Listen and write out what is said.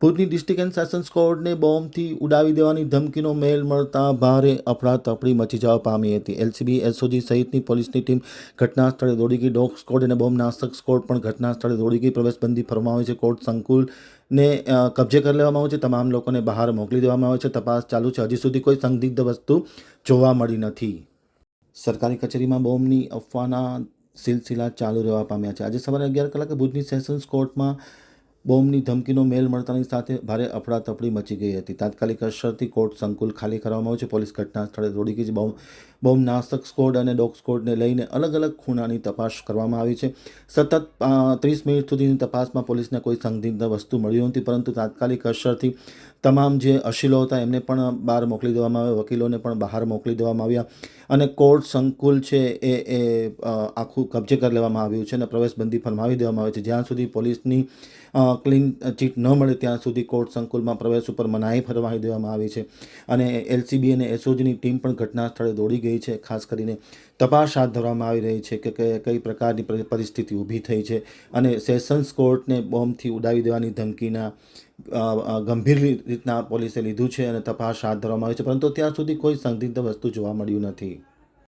ભુજની district and sessions કોર્ટને બોમ્બથી ઉડાવી દેવાની ધમકીનો મેલ મળતા ભારે અફડાતફડી મચી જવા પામી હતી. એલસીબી, એસઓજી સહિતની પોલીસની ટીમ ઘટના સ્થળે દોડી ગઈ. ડોગ સ્ક્વોડ અને બોમ્બ નાશક સ્ક્વોડ પણ ઘટના સ્થળે દોડી ગઈ. પ્રવેશબંધી ફરવામાં આવી છે. કોર્ટ સંકુલને કબજે કરી લેવામાં આવ્યું છે. તમામ લોકોને બહાર મોકલી દેવામાં આવે છે. તપાસ ચાલુ છે. હજી સુધી કોઈ સંદિગ્ધ વસ્તુ જોવા મળી નથી. સરકારી કચેરીમાં બોમ્બની અફવાના સિલસિલા ચાલુ રહેવા પામ્યા છે. આજે સવારે 11 કલાકે ભુજની સેશન્સ કોર્ટમાં બોમ્બની ધમકીનો મેલ મળતાની સાથે ભારે અફડાતફડી મચી ગઈ હતી. તાત્કાલિક અસરથી કોર્ટ સંકુલ ખાલી કરવામાં આવ્યું છે. પોલીસ ઘટના સ્થળે દોડી ગઈ છે. બોમ્બ નાશક સ્ક્વોડ અને ડોગ સ્ક્વોડને લઈને અલગ અલગ ખૂણાની તપાસ કરવામાં આવી છે. સતત 30 મિનિટ સુધીની તપાસમાં પોલીસને કોઈ સંદિગ્ધ વસ્તુ મળી નથી, પરંતુ તાત્કાલિક અસરથી તમામ જે અશીલો હતા એમને પણ બહાર મોકલી દેવામાં આવ્યા, વકીલોને પણ બહાર મોકલી દેવામાં આવ્યા અને કોર્ટ સંકુલ છે એ આખું કબજે કરી લેવામાં આવ્યું છે અને પ્રવેશબંધી ફરમાવી દેવામાં આવે છે. જ્યાં સુધી પોલીસની ક્લીન ચીટ ન મળે ત્યાં સુધી કોર્ટ સંકુલમાં પ્રવેશ ઉપર મનાઈ ફરમાવી દેવામાં આવી છે અને એલસીબી અને એસઓજીની ટીમ પણ ઘટના સ્થળે દોડી ગઈ છે. ખાસ કરીને તપાસ હાથ ધરવામાં આવી રહી છે કે કઈ પ્રકારની પરિસ્થિતિ ઊભી થઈ છે અને સેશન્સ કોર્ટને બોમ્બથી ઉડાવી દેવાની ધમકીના ગંભીર રીતના પોલીસે લીધું છે અને તપાસ હાથ ધરવામાં આવી છે, પરંતુ ત્યાં સુધી કોઈ સંદિગ્ધ વસ્તુ જોવા મળ્યું નથી.